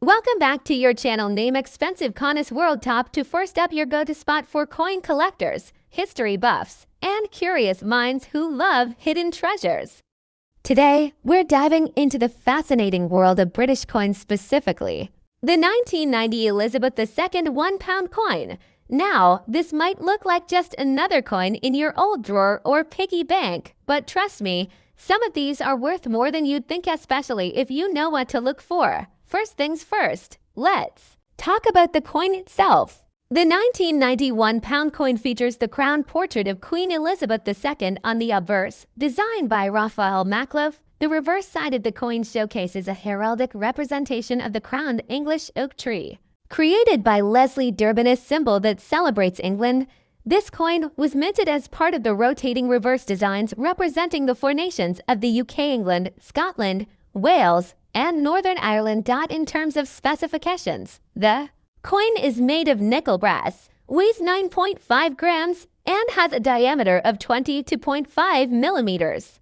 Welcome back to your channel. Name expensive coins world top to first up your go-to spot for coin collectors, history buffs, and curious minds who love hidden treasures. Today, we're diving into the fascinating world of British coins, specifically the 1990 Elizabeth II £1 coin. Now, this might look like just another coin in your old drawer or piggy bank, but trust me, some of these are worth more than you'd think, especially if you know what to look for. First things first, let's talk about the coin itself. The 1991 pound coin features the crown portrait of Queen Elizabeth II on the obverse, designed by Raphael Makhlouf. The reverse side of the coin showcases a heraldic representation of the crowned English oak tree. Created by Leslie Durbin, symbol that celebrates England, this coin was minted as part of the rotating reverse designs representing the four nations of the UK, England, Scotland, Wales, and Northern Ireland. In terms of specifications, the coin is made of nickel brass, weighs 9.5 grams, and has a diameter of 20.5 millimeters.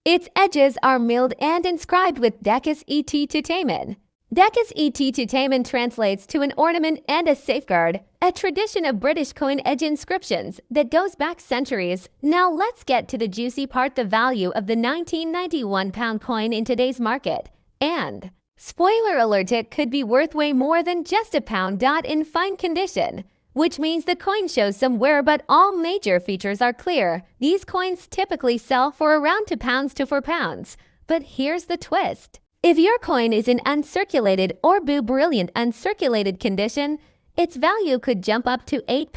Its edges are milled and inscribed with Decus et Tutamen. Decus et Tutamen translates to an ornament and a safeguard, a tradition of British coin edge inscriptions that goes back centuries. Now let's get to the juicy part, the value of the 1991 pound coin in today's market. And spoiler alert, it could be worth way more than just a pound. In fine condition, which means the coin shows some wear, but all major features are clear. These coins typically sell for around £2 to £4. But here's the twist. If your coin is in uncirculated or brilliant uncirculated condition, its value could jump up to £8,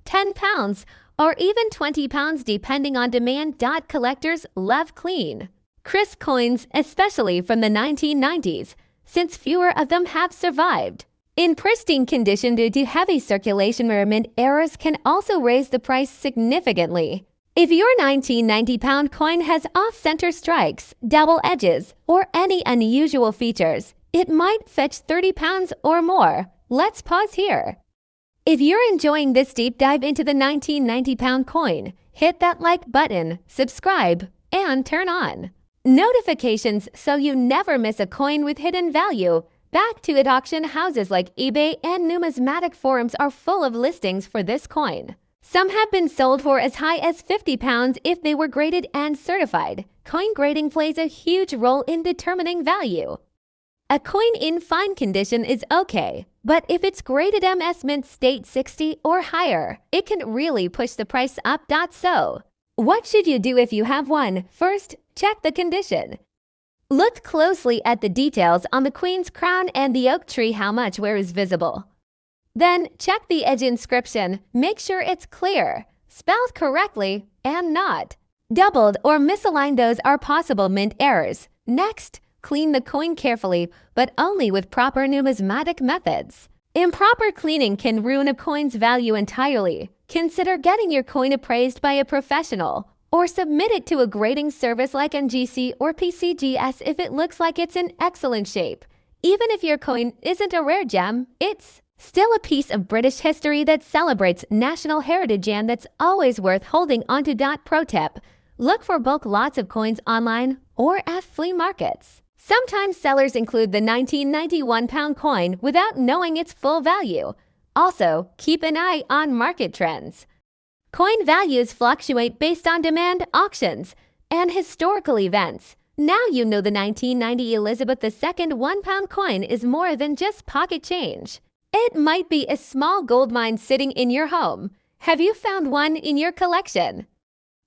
£10, or even £20 depending on demand. Collectors love clean, crisp coins, especially from the 1990s, since fewer of them have survived. In pristine condition due to heavy circulation, mint errors can also raise the price significantly. If your 1990 pound coin has off-center strikes, double edges, or any unusual features, it might fetch £30 or more. Let's pause here. If you're enjoying this deep dive into the 1990 pound coin, hit that like button, subscribe, and turn on notifications so you never miss a coin with hidden value. Back to it. Auction houses like eBay and Numismatic forums are full of listings for this coin. Some have been sold for as high as £50 if they were graded and certified. Coin grading plays a huge role in determining value. A coin in fine condition is okay, but if it's graded MS Mint State 60 or higher, it can really push the price up. So, what should you do if you have one? First, check the condition. Look closely at the details on the Queen's crown and the oak tree. How much wear is visible? Then check the edge inscription. Make sure it's clear, spelled correctly, and not doubled or misaligned. Those are possible mint errors. Next, clean the coin carefully, but only with proper numismatic methods. Improper cleaning can ruin a coin's value entirely. Consider getting your coin appraised by a professional, or submit it to a grading service like NGC or PCGS if it looks like it's in excellent shape. Even if your coin isn't a rare gem, it's still a piece of British history that celebrates national heritage, and that's always worth holding onto. Pro tip: look for bulk lots of coins online or at flea markets. Sometimes sellers include the 1991 pound coin without knowing its full value. Also, keep an eye on market trends. Coin values fluctuate based on demand, auctions, and historical events. Now you know the 1990 Elizabeth II £1 coin is more than just pocket change. It might be a small gold mine sitting in your home. Have you found one in your collection?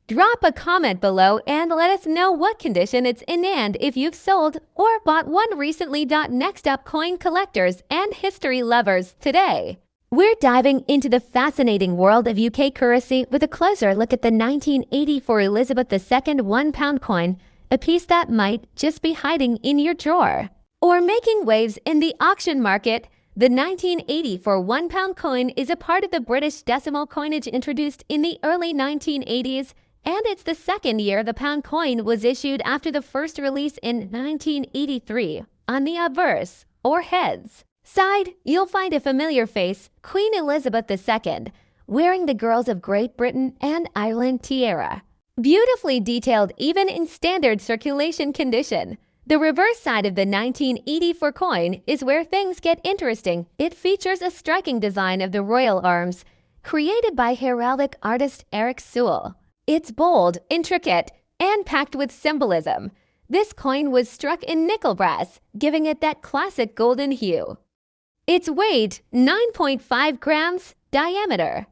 Drop a comment below and let us know what condition it's in and if you've sold or bought one recently. Next up, coin collectors and history lovers. Today, we're diving into the fascinating world of UK currency with a closer look at the 1984 Elizabeth II £1 coin, a piece that might just be hiding in your drawer or making waves in the auction market. The 1984 £1 coin is a part of the British decimal coinage introduced in the early 1980s, and it's the second year the pound coin was issued after the first release in 1983. On the obverse, or heads side, you'll find a familiar face, Queen Elizabeth II, wearing the Girls of Great Britain and Ireland tiara. Beautifully detailed even in standard circulation condition. The reverse side of the 1984 coin is where things get interesting. It features a striking design of the royal arms, created by heraldic artist Eric Sewell. It's bold, intricate, and packed with symbolism. This coin was struck in nickel brass, giving it that classic golden hue. Its weight, 9.5 grams, diameter,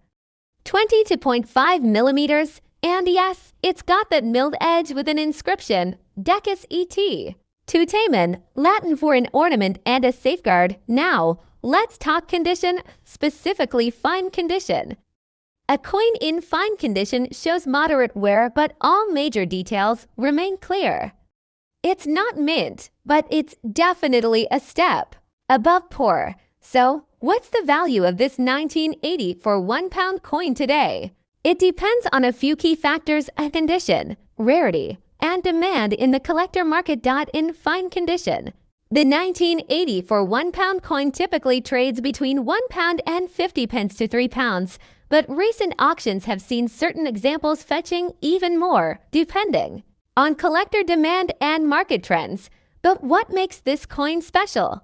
22.5 millimeters, and yes, it's got that milled edge with an inscription, Decus et. Tutamen, Latin for an ornament and a safeguard. Now, let's talk condition, specifically fine condition. A coin in fine condition shows moderate wear, but all major details remain clear. It's not mint, but it's definitely a step above poor. So, what's the value of this 1984 £1 coin today? It depends on a few key factors: and condition, rarity, and demand in the collector market. In fine condition, the 1984 £1 coin typically trades between £1 and 50 pence to £3, but recent auctions have seen certain examples fetching even more, depending on collector demand and market trends. But what makes this coin special?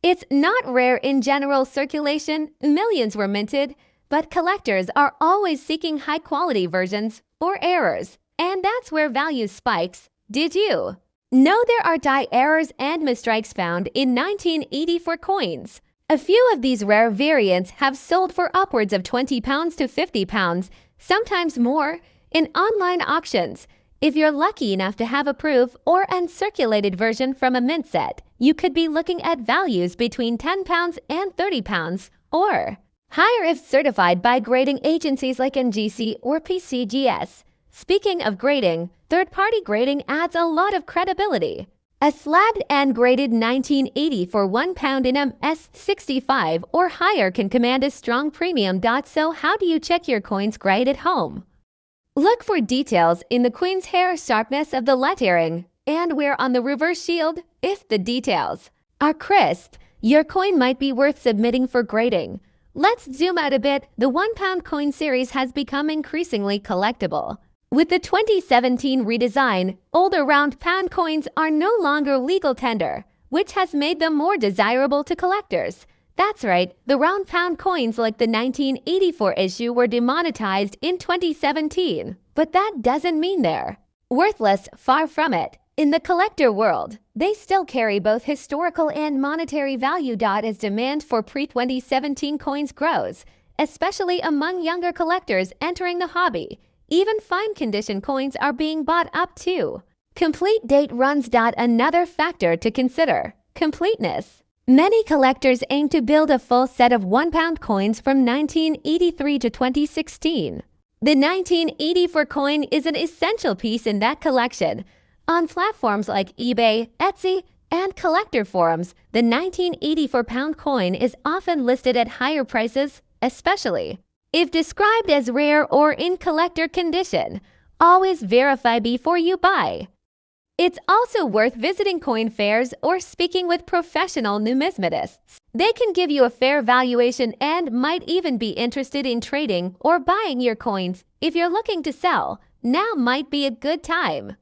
It's not rare in general circulation. Millions were minted, but collectors are always seeking high-quality versions or errors, and that's where value spikes. Did you know there are die errors and misstrikes found in 1984 coins? A few of these rare variants have sold for upwards of £20 to £50, sometimes more, in online auctions. If you're lucky enough to have a proof or uncirculated version from a mint set, you could be looking at values between £10 and £30 or higher if certified by grading agencies like NGC or PCGS. Speaking of grading, third-party grading adds a lot of credibility. A slabbed and graded 1980 for £1 in MS65 or higher can command a strong premium. So how do you check your coin's grade at home? Look for details in the queen's hair, sharpness of the lettering, and wear on the reverse shield. If the details are crisp, your coin might be worth submitting for grading. Let's zoom out a bit. The £1 coin series has become increasingly collectible. With the 2017 redesign, older round pound coins are no longer legal tender, which has made them more desirable to collectors. That's right, the round pound coins like the 1984 issue were demonetized in 2017. But that doesn't mean they're worthless, far from it. In the collector world, they still carry both historical and monetary value. As demand for pre-2017 coins grows, especially among younger collectors entering the hobby, even fine condition coins are being bought up too. Complete date runs. Another factor to consider: completeness. Many collectors aim to build a full set of £1 coins from 1983 to 2016. The 1984 coin is an essential piece in that collection. On platforms like eBay, Etsy, and collector forums, the 1984 pound coin is often listed at higher prices, especially if described as rare or in collector condition. Always verify before you buy. It's also worth visiting coin fairs or speaking with professional numismatists. They can give you a fair valuation and might even be interested in trading or buying your coins. If you're looking to sell, now might be a good time.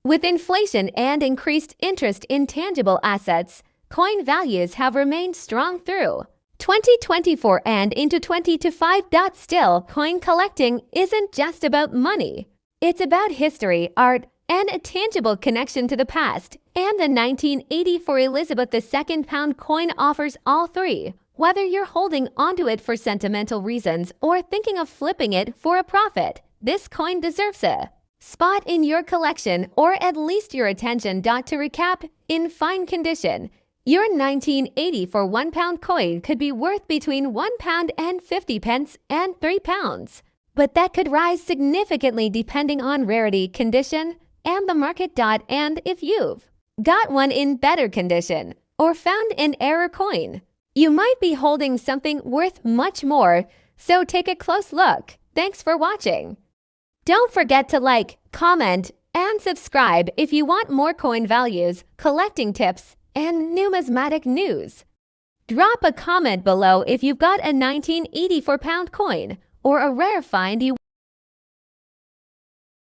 With inflation and increased interest in tangible assets, coin values have remained strong through 2024 and into 2025. Still, coin collecting isn't just about money. It's about history, art, and a tangible connection to the past. And the 1984 Elizabeth II pound coin offers all three. Whether you're holding onto it for sentimental reasons or thinking of flipping it for a profit, this coin deserves a spot in your collection, or at least your attention. To recap, in fine condition, your 1984 £1 coin could be worth between £1 and 50 pence and £3, but that could rise significantly depending on rarity, condition, and the market. And if you've got one in better condition or found an error coin, you might be holding something worth much more. So take a close look. Thanks for watching. Don't forget to like, comment, and subscribe if you want more coin values, collecting tips, and numismatic news. Drop a comment below if you've got a 1984 pound coin or a rare find you